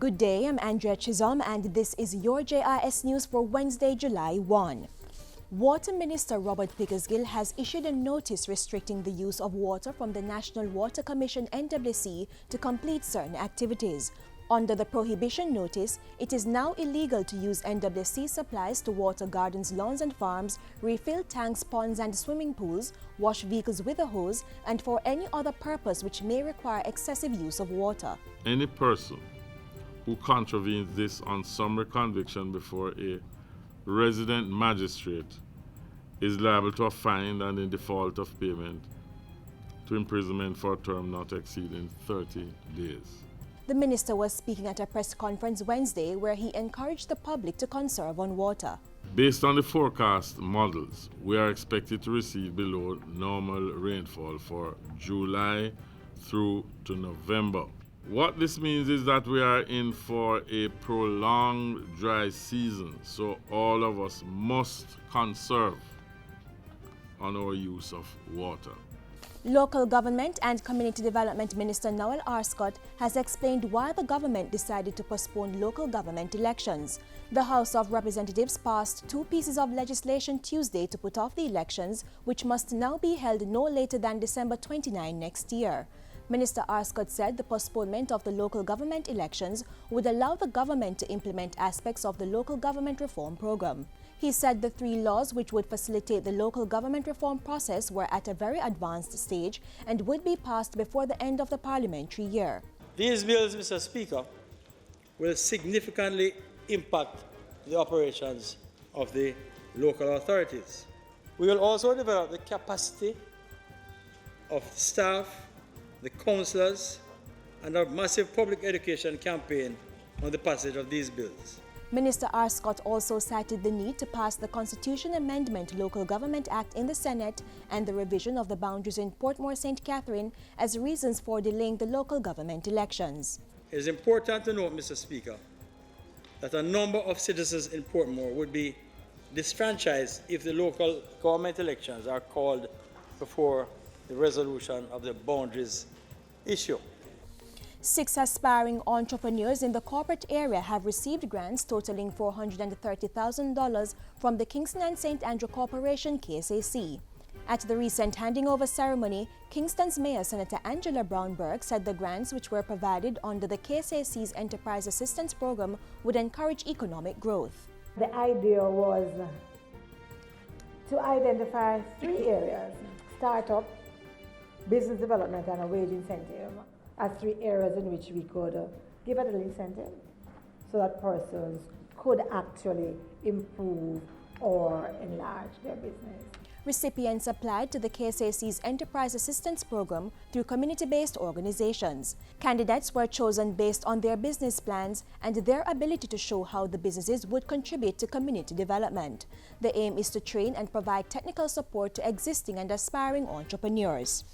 Good day, I'm Andrea Chisholm and this is your JIS News for Wednesday, July 1. Water Minister Robert Pickersgill has issued a notice restricting the use of water from the National Water Commission NWC to complete certain activities. Under the prohibition notice, it is now illegal to use NWC supplies to water gardens, lawns and farms, refill tanks, ponds and swimming pools, wash vehicles with a hose, and for any other purpose which may require excessive use of water. Any person who contravenes this on summary conviction before a resident magistrate is liable to a fine and in default of payment to imprisonment for a term not exceeding 30 days. The minister was speaking at a press conference Wednesday where he encouraged the public to conserve on water. Based on the forecast models, we are expected to receive below normal rainfall for July through to November. What this means is that we are in for a prolonged dry season, so all of us must conserve on our use of water. Local Government and Community Development Minister Noel Arscott has explained why the government decided to postpone local government elections. The House of Representatives passed 2 pieces of legislation Tuesday to put off the elections, which must now be held no later than December 29 next year. Minister Arscott said the postponement of the local government elections would allow the government to implement aspects of the local government reform program. He said the 3 laws which would facilitate the local government reform process were at a very advanced stage and would be passed before the end of the parliamentary year. These bills, Mr. Speaker, will significantly impact the operations of the local authorities. We will also develop the capacity of staff, the councillors, and a massive public education campaign on the passage of these bills. Minister Arscott also cited the need to pass the Constitution Amendment Local Government Act in the Senate and the revision of the boundaries in Portmore St. Catherine as reasons for delaying the local government elections. It is important to note, Mr. Speaker, that a number of citizens in Portmore would be disfranchised if the local government elections are called before the resolution of the boundaries issue. 6 aspiring entrepreneurs in the corporate area have received grants totaling $430,000 from the Kingston and St. Andrew Corporation KSAC. At the recent handing over ceremony, Kingston's Mayor Senator Angela Brown-Burke said the grants which were provided under the KSAC's Enterprise Assistance Program would encourage economic growth. The idea was to identify 3 areas: startup, business development and a wage incentive as 3 areas in which we could give a little incentive so that persons could actually improve or enlarge their business. Recipients applied to the KSAC's Enterprise Assistance Program through community-based organizations. Candidates were chosen based on their business plans and their ability to show how the businesses would contribute to community development. The aim is to train and provide technical support to existing and aspiring entrepreneurs.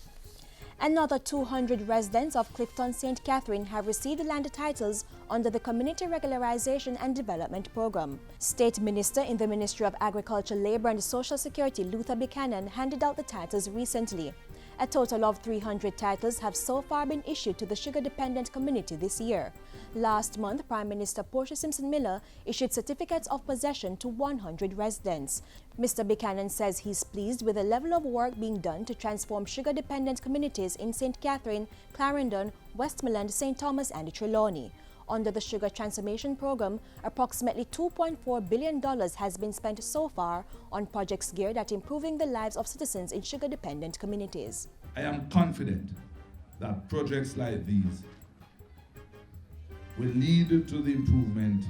Another 200 residents of Clifton St. Catherine have received land titles under the Community Regularization and Development Program. State Minister in the Ministry of Agriculture, Labour and Social Security, Luther Buchanan, handed out the titles recently. A total of 300 titles have so far been issued to the sugar-dependent community this year. Last month, Prime Minister Portia Simpson Miller issued certificates of possession to 100 residents. Mr. Buchanan says he's pleased with the level of work being done to transform sugar-dependent communities in St. Catherine, Clarendon, Westmoreland, St. Thomas and Trelawney. Under the Sugar Transformation Program, approximately $2.4 billion has been spent so far on projects geared at improving the lives of citizens in sugar-dependent communities. I am confident that projects like these will lead to the improvement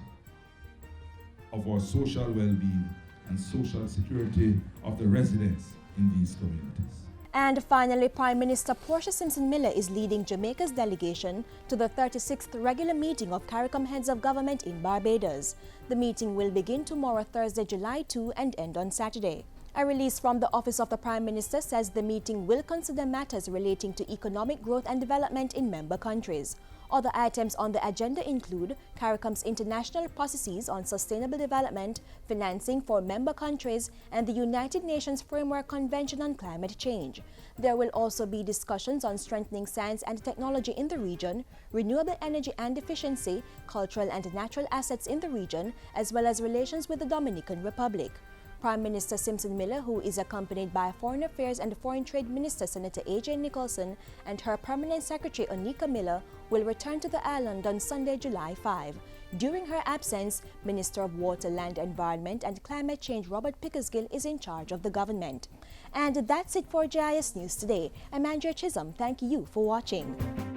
of our social well-being and social security of the residents in these communities. And finally, Prime Minister Portia Simpson Miller is leading Jamaica's delegation to the 36th regular meeting of CARICOM Heads of Government in Barbados. The meeting will begin tomorrow, Thursday, July 2, and end on Saturday. A release from the Office of the Prime Minister says the meeting will consider matters relating to economic growth and development in member countries. Other items on the agenda include CARICOM's international processes on sustainable development, financing for member countries, and the United Nations Framework Convention on Climate Change. There will also be discussions on strengthening science and technology in the region, renewable energy and efficiency, cultural and natural assets in the region, as well as relations with the Dominican Republic. Prime Minister Simpson Miller, who is accompanied by Foreign Affairs and Foreign Trade Minister Senator A.J. Nicholson and her Permanent Secretary Onika Miller, will return to the island on Sunday, July 5. During her absence, Minister of Water, Land, Environment and Climate Change Robert Pickersgill is in charge of the government. And that's it for JIS News Today. I'm Andrea Chisholm. Thank you for watching.